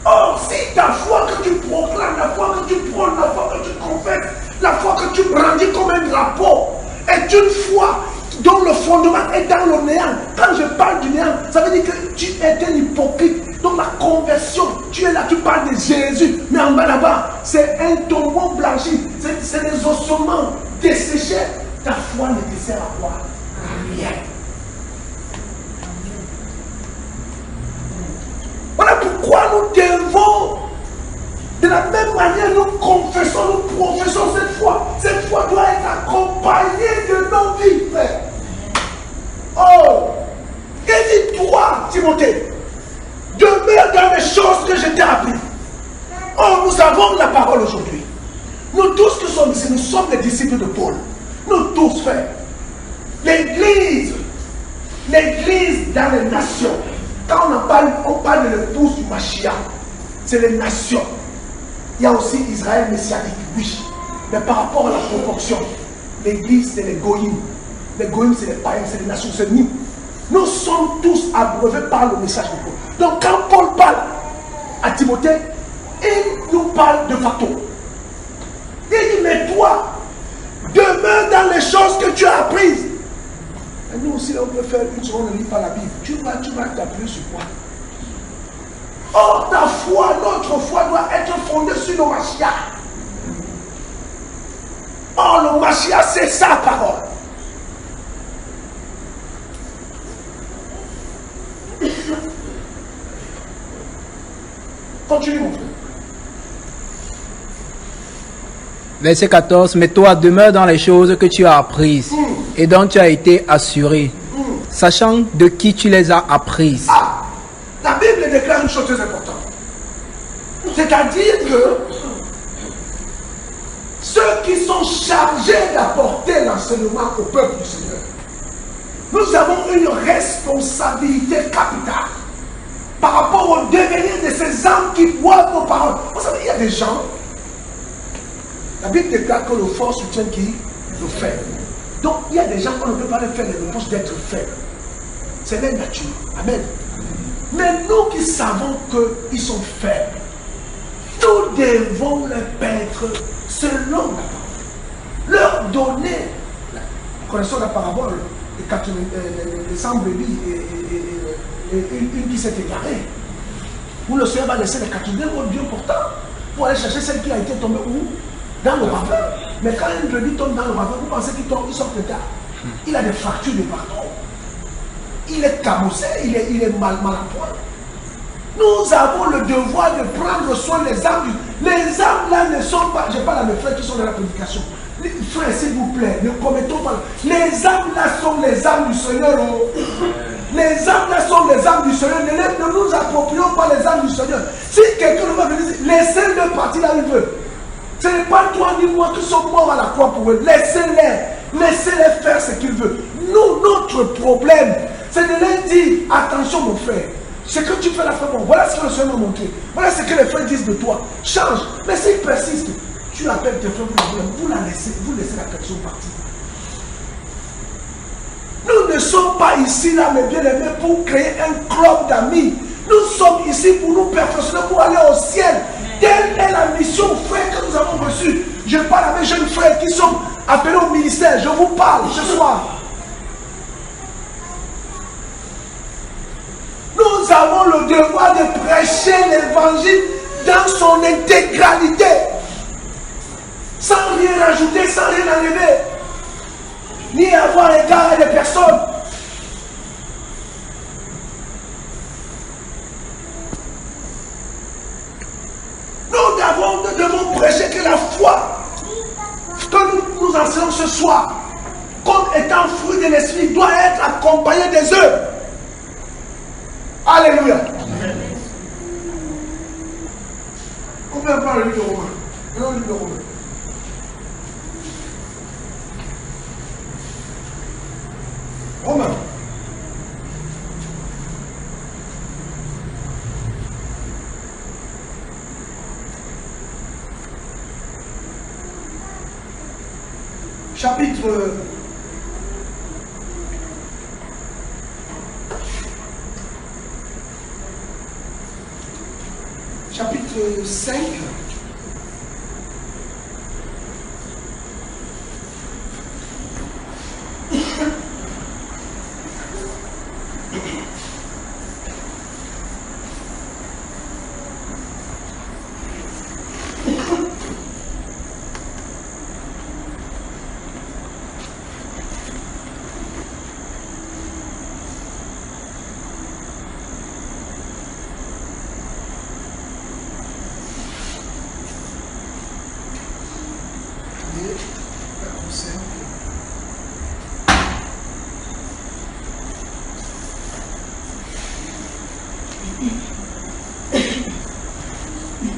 Or, si ta foi que tu proclames, la foi que tu prônes, la foi que tu confesses, la foi que tu brandis comme un drapeau, est une foi dont le fondement est dans le néant. Quand je parle du néant, ça veut dire que tu es un hypocrite. Donc la conversion, tu es là, tu parles de Jésus, mais en bas là-bas, c'est un tombeau blanchi, c'est des ossements desséchés. Ta foi ne te sert à quoi? À rien. Voilà pourquoi nous devons, de la même manière, nous confessons, nous professons cette foi. Cette foi doit être accompagnée de nos vies, frère. Oh, et dis-toi, Timothée, demeure dans les choses que je t'ai apprises. Oh, nous avons la parole aujourd'hui. Nous tous qui sommes ici, nous sommes les disciples de Paul. Nous tous, frères. L'église dans les nations. Quand on parle de l'épouse du Mashiach, c'est les nations. Il y a aussi Israël messianique, oui. Mais par rapport à la proportion, l'église c'est les goïms. Les goïms c'est les païens, c'est les nations, c'est nous. Nous sommes tous abreuvés par le message de Paul. Donc quand Paul parle à Timothée, il nous parle de facto. Il dit, mais toi, demeure dans les choses que tu as apprises. Et nous aussi, on peut faire une seconde, on ne lit pas la Bible. Tu vas t'appuyer sur quoi? Or, ta foi, notre foi doit être fondée sur le Mashiach. Or, le Mashiach, c'est sa parole. Continue, mon frère. Verset 14, mais toi demeure dans les choses que tu as apprises et dont tu as été assuré, sachant de qui tu les as apprises. Ah, la Bible déclare une chose très importante. C'est-à-dire que ceux qui sont chargés d'apporter l'enseignement au peuple du Seigneur, nous avons une responsabilité capitale par rapport au devenir de ces âmes qui boivent nos paroles. Vous savez, il y a des gens. La Bible déclare que le fort soutient qui? Le faible. Donc il y a des gens qu'on ne peut pas leur faire les reproches d'être faibles. C'est leur nature. Amen. Mais nous qui savons qu'ils sont faibles, nous devons leur paître selon la parole. Leur donner, connaissons la parabole, les 100 brebis et une qui s'est égarée. Où le Seigneur va laisser les 82 au Dieu portant pour aller chercher celle qui a été tombée où? Dans le ravin. Mais quand une brebis tombe dans le ravin, vous pensez qu'il tombe, il sort de terre. Il a des fractures de partout. Il est cabossé, il est mal à point. Nous avons le devoir de prendre soin des âmes. Les âmes là ne sont pas, je parle à mes frères qui sont dans la prédication. Les frères, s'il vous plaît, ne commettons pas. Les âmes là sont les âmes du Seigneur. Oh. Les âmes là sont les âmes du Seigneur. Ne nous approprions pas les âmes du Seigneur. Si quelqu'un va venir dire, laissez-le partir là où il veut. Ce n'est pas toi ni moi qui sommes morts à la croix pour eux. Laissez-les. Laissez-les faire ce qu'ils veulent. Nous, notre problème, c'est de leur dire, attention mon frère, ce que tu fais là, frère, bon, voilà ce que le Seigneur m'a montré. Voilà ce que les frères disent de toi. Change. Mais s'ils persistent, tu appelles tes frères, vous laissez la personne partir. Nous ne sommes pas ici là, mes bien-aimés, pour créer un club d'amis. Nous sommes ici pour nous perfectionner, pour aller au ciel. Telle est la mission, frère, que nous avons reçue. Je parle avec jeunes frères qui sont appelés au ministère. Je vous parle ce soir. Nous avons le devoir de prêcher l'évangile dans son intégralité. Sans rien rajouter, sans rien enlever. Ni avoir égard à des personnes. Nous devons prêcher que la foi que nous enseignons ce soir, comme étant fruit de l'esprit, doit être accompagnée des œuvres. Alléluia. Amen. On peut parler de Romain. Non, le livre de Romain. Romain. Chapitre chapitre 5.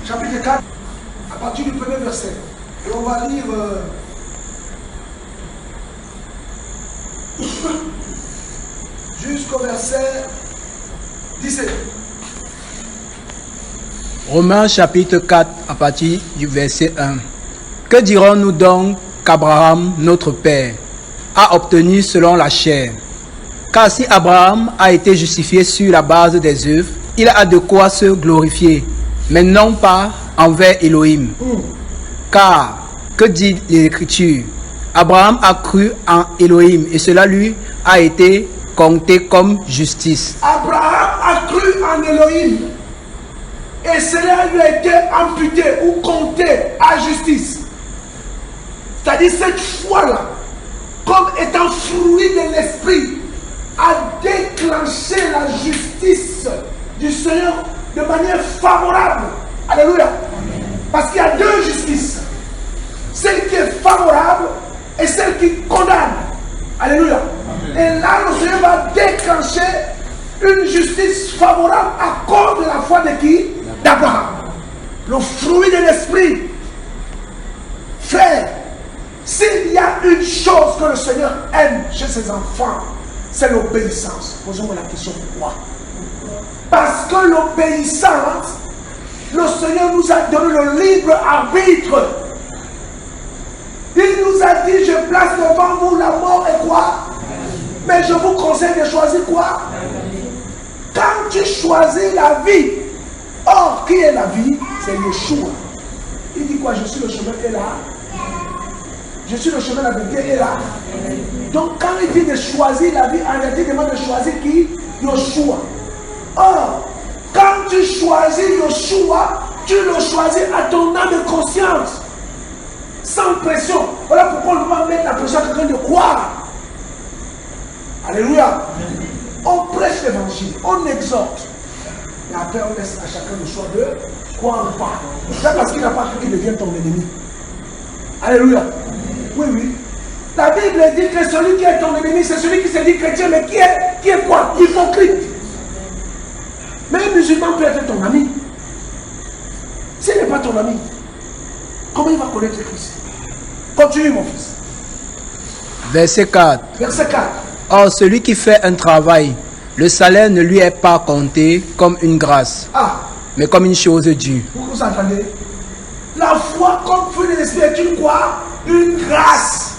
Chapitre 4, à partir du premier verset. Et on va lire jusqu'au verset 17. Romains chapitre 4 à partir du verset 1. Que dirons-nous donc qu'Abraham, notre Père, a obtenu selon la chair? Car si Abraham a été justifié sur la base des œuvres, il a de quoi se glorifier, mais non pas envers Elohim. Car, que dit l'Écriture? Abraham a cru en Elohim et cela lui a été compté comme justice. Abraham a cru en Elohim et cela lui a été amputé ou compté à justice. C'est-à-dire cette foi-là, comme étant fruit de l'esprit, a déclenché la justice du Seigneur de manière favorable. Alléluia. Parce qu'il y a deux justices. Celle qui est favorable et celle qui condamne. Alléluia. Et là, le Seigneur va déclencher une justice favorable à cause de la foi de qui? D'Abraham. Le fruit de l'esprit. Frère, s'il y a une chose que le Seigneur aime chez ses enfants, c'est l'obéissance. Posons-moi la question pourquoi? Parce que l'obéissance, le Seigneur nous a donné le libre arbitre. Il nous a dit, je place devant vous la mort et quoi? Mais je vous conseille de choisir quoi? Quand tu choisis la vie, or qui est la vie? C'est Yeshua. Il dit quoi? Je suis le chemin et là. Je suis le chemin, la vérité et là. Donc quand il dit de choisir la vie, en réalité il demande de choisir qui? Yeshua. Or, quand tu choisis Yeshua, tu le choisis à ton âme de conscience. Sans pression. Voilà pourquoi on ne peut pas mettre la pression à quelqu'un de croire. Alléluia. On prêche l'évangile, on exhorte. Mais après on laisse à chacun le choix de croire ou pas. C'est parce qu'il n'a pas cru qu'il devienne ton ennemi. Alléluia. Oui, oui. La Bible dit que celui qui est ton ennemi, c'est celui qui se dit chrétien, mais qui est quoi? Hypocrite. Mais un musulman peut être ton ami. S'il n'est pas ton ami, comment il va connaître Christ? Continue, mon fils. Verset 4. Verset 4. Or, celui qui fait un travail, le salaire ne lui est pas compté comme une grâce, mais comme une chose due. Vous entendez? La foi comme fruit de l'esprit est une quoi? Une grâce.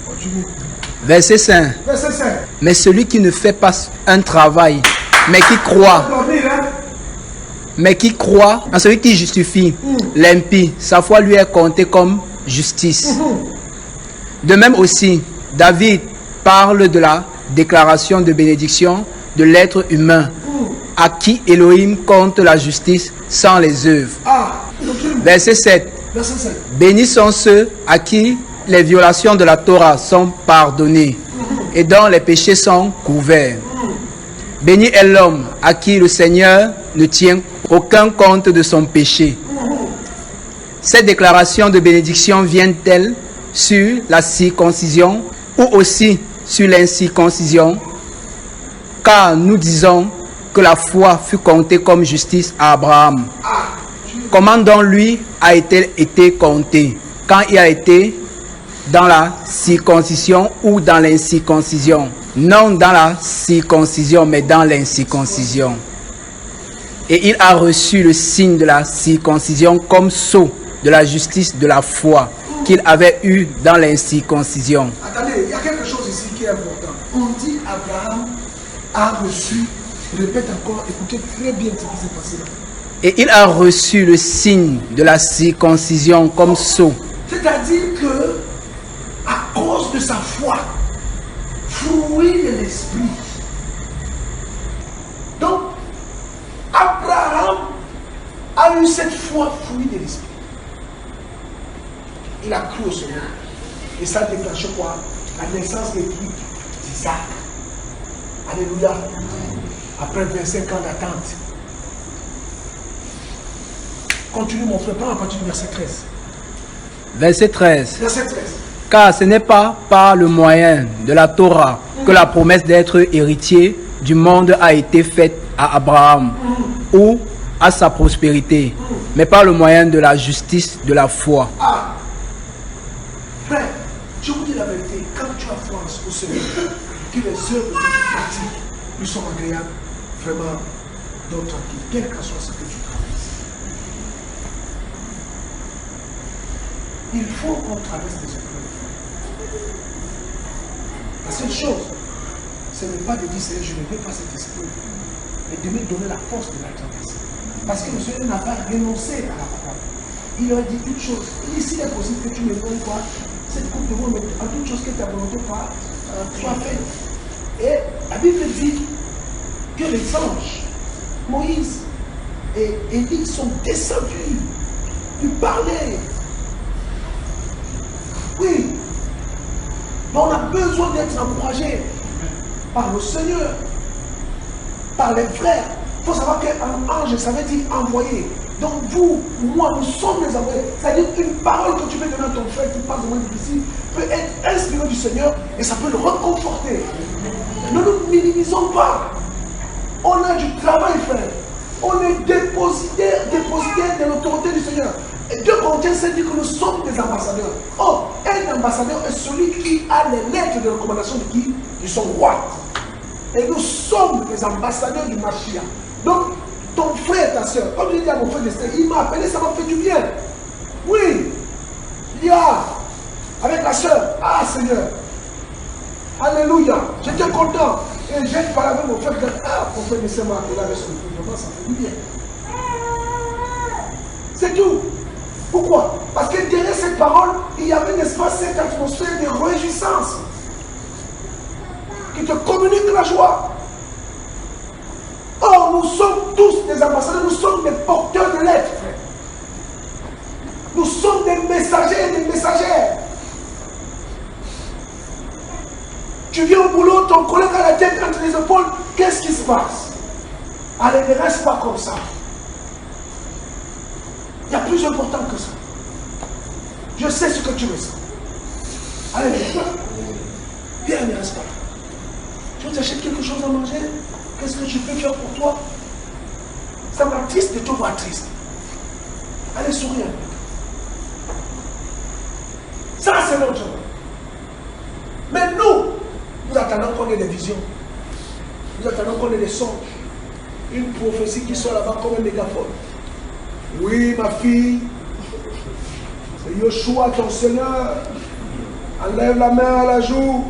Continue. Verset 5. Verset 5. Mais celui qui ne fait pas un travail, mais qui croit en celui qui justifie l'impie, sa foi lui est comptée comme justice. De même aussi, David parle de la déclaration de bénédiction de l'être humain, à qui Elohim compte la justice sans les œuvres. Verset 7. Verset 7. Bénis sont ceux à qui les violations de la Torah sont pardonnées et dont les péchés sont couverts. Béni est l'homme à qui le Seigneur ne tient aucun compte de son péché. Cette déclaration de bénédiction vient-elle sur la circoncision ou aussi sur l'incirconcision? Car nous disons que la foi fut comptée comme justice à Abraham. Comment donc lui a-t-elle été comptée? Quand il a été dans la circoncision ou dans l'incirconcision? Non dans la circoncision, mais dans l'incirconcision. Et il a reçu le signe de la circoncision comme sceau de la justice de la foi qu'il avait eu dans l'incirconcision. Attendez, il y a quelque chose ici qui est important. On dit Abraham a reçu Je répète encore, écoutez très bien ce qui s'est passé là. Et il a reçu le signe de la circoncision comme sceau. C'est-à-dire que, à cause de sa foi, fruit de l'esprit. Donc, Abraham a eu cette foi, fruit de l'esprit. Il a cru au Seigneur. Et ça a déclenché quoi? La naissance d'Isaac. Alléluia. Après 25 ans d'attente. Continue mon frère, prends à partir du verset 13. Verset 13. Verset 13. Car ce n'est pas par le moyen de la Torah que la promesse d'être héritier du monde a été faite à Abraham ou à sa prospérité, mais par le moyen de la justice de la foi. Ah, frère, je vous dis la vérité, quand tu as foi au Seigneur, que les œuvres que tu pratiques lui sont agréables, vraiment, donc tranquille, quel que soit ce que tu traverses. Il faut qu'on traverse des épreuves. La seule chose, ce n'est pas de dire, Seigneur, je ne veux pas cette épreuve, mais de me donner la force de la traverser. Parce que le Seigneur n'a pas renoncé à la parole. Il leur a dit une chose. Il dit, s'il est possible que tu me donnes quoi, cette coupe de monde, en toute chose que ta volonté soit faite. Et la Bible dit que les anges, Moïse et Élie sont descendus, lui parler. Oui. Mais on a besoin d'être encouragé par le Seigneur, par les frères. Il faut savoir qu'un ange, ça veut dire envoyé. Donc vous, moi, nous sommes les envoyés. C'est-à-dire qu'une parole que tu peux donner à ton frère qui passe au moins difficile peut être inspirée du Seigneur et ça peut le reconforter. Ne nous minimisons pas. On a du travail, frère. On est dépositaire de l'autorité du Seigneur. Et 2 Corinthiens, c'est dit que nous sommes des ambassadeurs. Oh, un ambassadeur est celui qui a les lettres de recommandation de qui? De son roi. Et nous sommes des ambassadeurs du Mashiach. Donc, ton frère, ta soeur, comme je dis à mon frère Nestor, il m'a appelé, ça m'a fait du bien. Oui. Il y a, avec la soeur, ah Seigneur, alléluia, j'étais content. Et j'ai parlé avec mon frère, ah, mon frère Nestor m'a appelé avec son gouvernement, ça fait du bien. C'est tout. Pourquoi? Parce que derrière cette parole, il y avait, n'est-ce pas, cette atmosphère de réjouissance qui te communique la joie. Or, nous sommes tous des ambassadeurs, nous sommes des porteurs de lettres, frère. Nous sommes des messagers et des messagères. Tu viens au boulot, ton collègue a la tête entre les épaules, qu'est-ce qui se passe? Allez, ne reste pas comme ça. Il y a plus important que ça. Je sais ce que tu ressens. Allez, viens, ne reste pas. Tu t'achètes quelque chose à manger? Qu'est-ce que tu peux faire pour toi? Ça m'attriste de te voir triste. Allez, souris un peu. Ça, c'est notre job. Mais nous attendons qu'on ait des visions. Nous attendons qu'on ait des songes. Une prophétie qui soit là-bas comme un mégaphone. Oui, ma fille, c'est Yoshua, ton Seigneur. Enlève la main à la joue.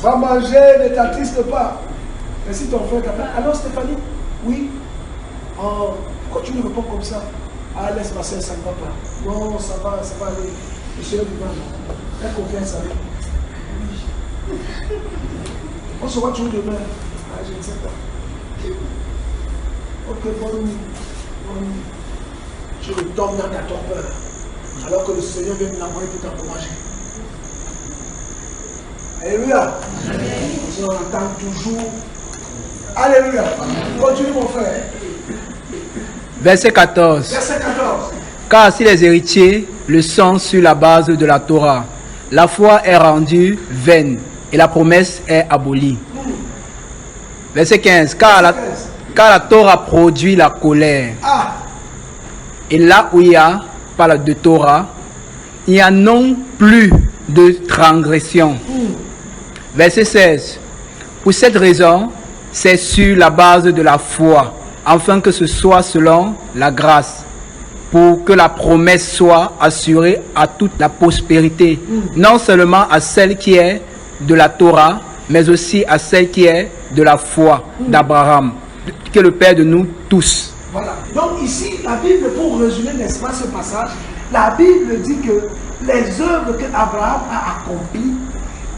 Va manger, ne t'attriste pas. Et si ton frère t'appelle, alors Stéphanie, oui. Oh, pourquoi tu me réponds comme ça? Ah, laisse passer, ça ne va pas. Non, ça va aller. Le Seigneur du mal. Fais confiance à lui. On se voit toujours demain. Ah, je ne sais pas. Ok, bonne nuit. Je me donne dans ta torpeur. Alors que le Seigneur vient me l'envoyer pour t'encourager. Alléluia. On entend toujours. Alléluia. Continue mon frère. Verset 14. Verset 14. Car si les héritiers le sont sur la base de la Torah, la foi est rendue vaine et la promesse est abolie. Verset 15. Car la Torah produit la colère. Ah. Et là où il y a pas de Torah, il n'y a non plus de transgression. Verset 16. Pour cette raison, c'est sur la base de la foi, afin que ce soit selon la grâce, pour que la promesse soit assurée à toute la prospérité, non seulement à celle qui est de la Torah, mais aussi à celle qui est de la foi d'Abraham, qui est le Père de nous tous. Voilà. Donc ici, la Bible, pour résumer, n'est-ce pas, ce passage, la Bible dit que les œuvres qu'Abraham a accomplies,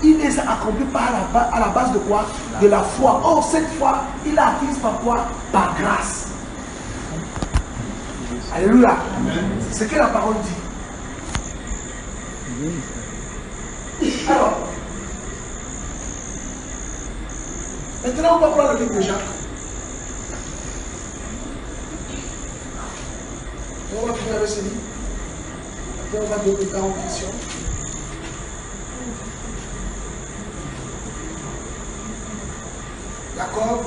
il les a accomplies à la base de quoi? De la foi. Or, cette foi, il a acquise par quoi? Par grâce. Alléluia. C'est ce que la parole dit. Alors, maintenant, on va prendre le livre de Jacques. On va finir avec ce livre. Après, on va donner le temps aux questions. D'accord?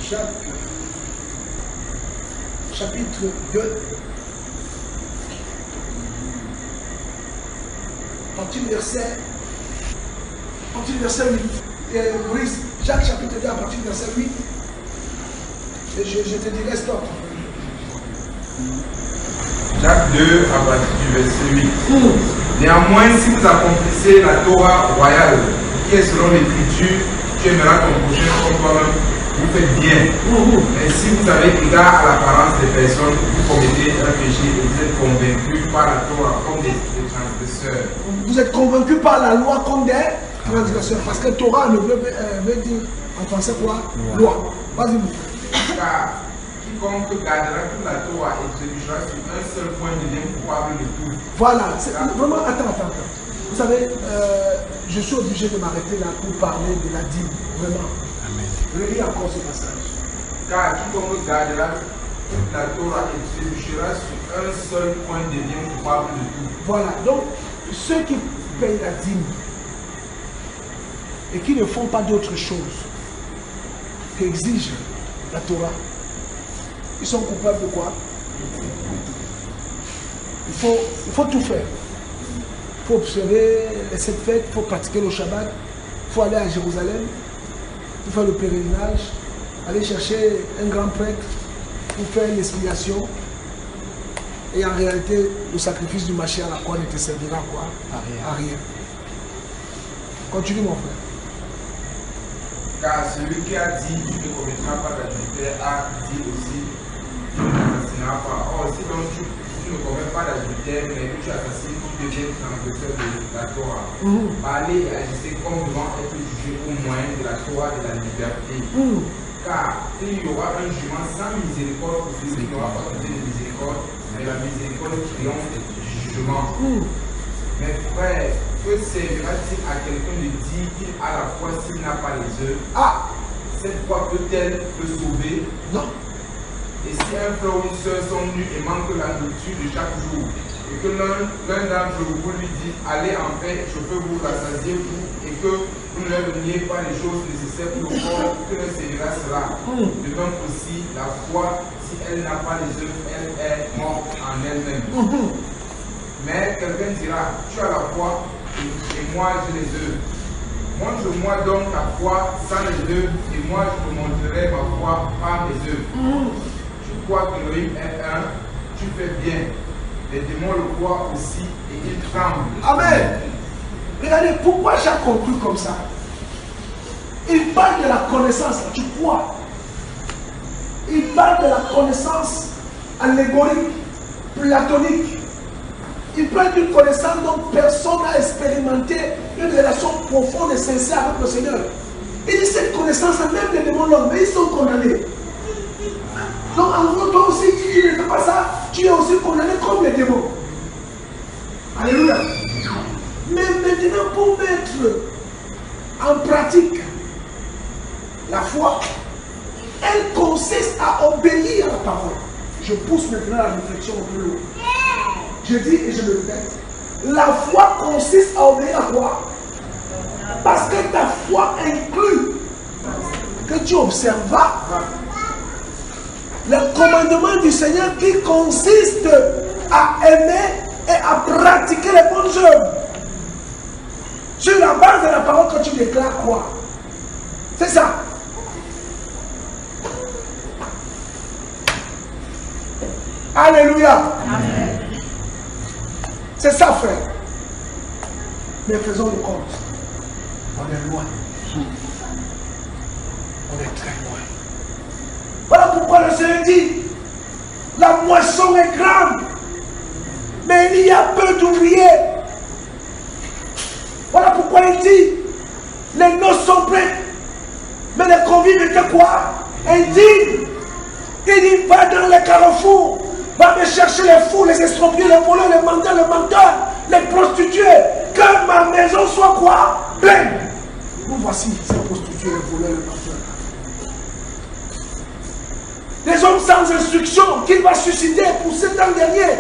Jacques, chapitre 2. Partie du verset 8. Maurice, Jacques chapitre 2 à partir du verset 8. Et je te dirai stop. Jacques 2 à partir du verset 8. Néanmoins, si vous accomplissez la Torah royale, qui est selon l'Écriture, tu aimeras ton prochain comme toi-même, vous faites bien. Mais si vous avez égard à l'apparence des personnes, vous commettez un péché et vous êtes convaincus par la Torah comme des transgresseurs. Vous êtes convaincus par la loi comme des transgresseurs. Parce que Torah veut dire en français quoi? Loi. Vas-y. Car quiconque gardera toute la Torah et trébuchera sur un seul point devient coupable de tout. Voilà, c'est vraiment, attends. Vous savez, je suis obligé de m'arrêter là pour parler de la dîme, vraiment. Amen. Relis encore ce passage. Car quiconque gardera toute la Torah et trébuchera sur un seul point devient coupable de tout. Voilà, donc ceux qui payent la dîme et qui ne font pas d'autre chose qu'exige la Torah, ils sont coupables de quoi? Il faut tout faire. Il faut observer les 7 fêtes, il faut pratiquer le Shabbat, il faut aller à Jérusalem, il faut faire le pèlerinage, aller chercher un grand prêtre pour faire l'expiation. Et en réalité, le sacrifice du Mashiach à la croix ne te servira à quoi? À rien. Continue mon frère. Car celui qui a dit tu ne commettras pas d'adultère a dit aussi tu ne assassineras pas. Or, si donc tu ne commets pas d'adultère, mais que tu assassines, tu deviens transgresseur de la Torah. Parlez et agissez comme devant être jugé au moyen de la Torah de la liberté. Car il y aura un jugement sans miséricorde pour celui qui n'aura pas trouvé de miséricorde, mais la miséricorde triomphe du jugement. Mais frère, que servira-t-il à quelqu'un de dire qu'il a la foi s'il n'a pas les œuvres? Cette foi peut-elle le sauver? Non. Et si un frère ou une soeur sont nus et manquent la nourriture de chaque jour, et que l'un d'entre vous lui dit allez en paix, chauffez-vous, rassasiez-vous, et que vous ne leur donniez pas les choses nécessaires pour le corps, que leur servira cela? De même aussi, la foi, si elle n'a pas les œuvres, elle est morte en elle-même. Mais quelqu'un dira, tu as la foi et moi j'ai les œuvres. Montre-moi donc ta foi sans les œuvres et moi je te montrerai ma foi par mes œuvres. Tu crois que Elohim est un, tu fais bien. Les démons le croient aussi et ils tremblent. Amen. Regardez, pourquoi j'ai conclu comme ça? Il parle de la connaissance, tu crois? Il parle de la connaissance allégorique, platonique. Il parle d'une connaissance dont personne n'a expérimenté une relation profonde et sincère avec le Seigneur. Il dit cette connaissance, même les démons l'ont, mais ils sont condamnés. Donc en gros, toi aussi, tu ne fais pas ça, tu es aussi condamné comme les démons. Alléluia. Mais maintenant, pour mettre en pratique la foi, elle consiste à obéir à la parole. Je pousse maintenant la réflexion au plus loin. Je dis et je le répète, la foi consiste à obéir à quoi? Parce que ta foi inclut que tu observeras le commandement du Seigneur qui consiste à aimer et à pratiquer les bonnes œuvres. Sur la base de la parole que tu déclares quoi? C'est ça. Alléluia. Amen. C'est ça, frère. Mais faisons le compte. On est loin. On est très loin. Voilà pourquoi le Seigneur dit, la moisson est grande, mais il y a peu d'ouvriers. Voilà pourquoi il dit, les noces sont prêtes, mais les convives étaient quoi? Indignes. Il dit, va dans les carrefours, va me chercher les fous, les estropiés, les voleurs, les menteurs, les menteurs, les prostituées, que ma maison soit quoi? Pleine. Nous voici ces prostituées, les voleurs, les menteurs. Des hommes sans instruction qu'il va susciter pour cet an dernier,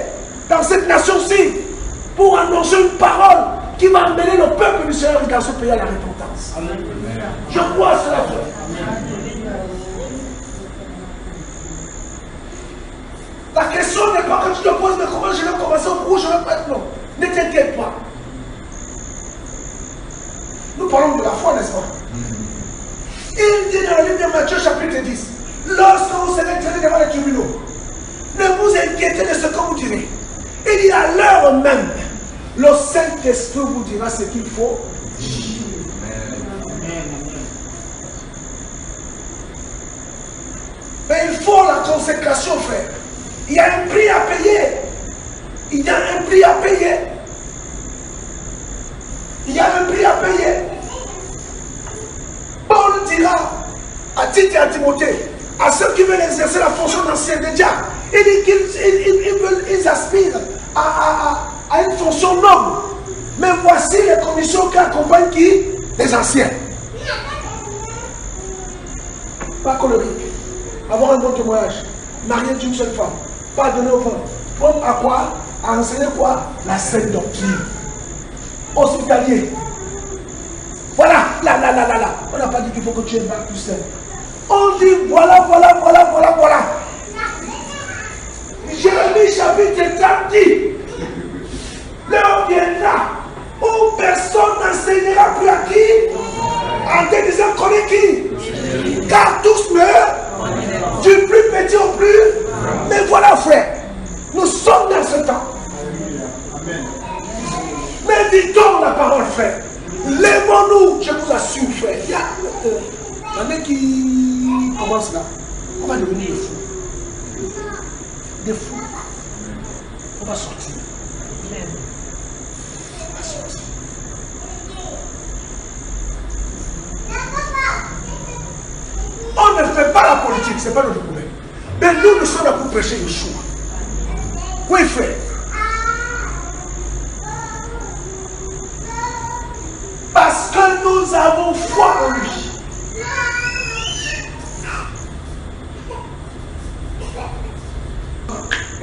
dans cette nation-ci, pour annoncer une parole qui va amener le peuple du Seigneur dans ce pays à la repentance. Amen. Je crois à cela. La question n'est pas quand tu te poses, mais comment je vais commencer au rouge, je vais pas être non. Ne t'inquiète pas. Nous parlons de la foi, n'est-ce pas? Il dit dans le livre de Matthieu, chapitre 10, lorsque vous serez traînés devant les tribunaux, ne vous inquiétez de ce que vous direz. Il dit à l'heure même, le Saint-Esprit vous dira ce qu'il faut dire. Mais il faut la consécration, frère. Il y a un prix à payer. Il y a un prix à payer. Il y a un prix à payer. Paul dira à Tite et à Timothée, à ceux qui veulent exercer la fonction d'ancien des diacres, il dit qu'ils aspirent à une fonction noble. Mais voici les conditions qui accompagnent qui? Les anciens. Pas colérique. Avoir un bon témoignage. Marié d'une seule femme. Pas donner au vent. Prendre à quoi? À enseigner quoi? La sainte doctrine. Hospitalier. Voilà, là. On n'a pas dit qu'il faut que tu aies bac plus sain. On dit voilà. Jérémie chapitre 30 dit, l'heure viendra où personne n'enseignera plus à qui? En te disant connais qui? Car tous meurent, du plus petit au plus. Mais voilà, frère, nous sommes dans ce temps. Mais dit-on la parole, frère. Lèvons-nous, je vous assure, frère. Il y en a qui commencent là. On va devenir des fous. Des fous. On va sortir. On va sortir. On ne fait pas la politique, ce n'est pas notre problème. Mais nous sommes là pour prêcher Yeshua. Oui, frère. Parce que nous avons foi en lui.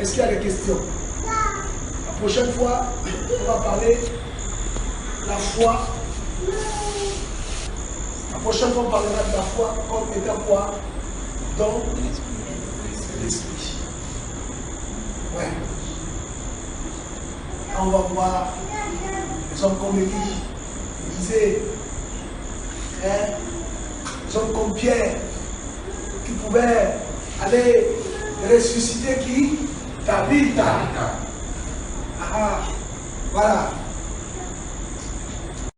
Est-ce qu'il y a des questions? La prochaine fois, on va parler de la foi. La prochaine fois, on parlera de la foi comme étant quoi? Dans l'esprit. Ouais. Là, on va voir les hommes comme Élie, Élisée, les hommes comme Pierre, qui pouvaient aller ressusciter qui? Tabitha. Ah, voilà.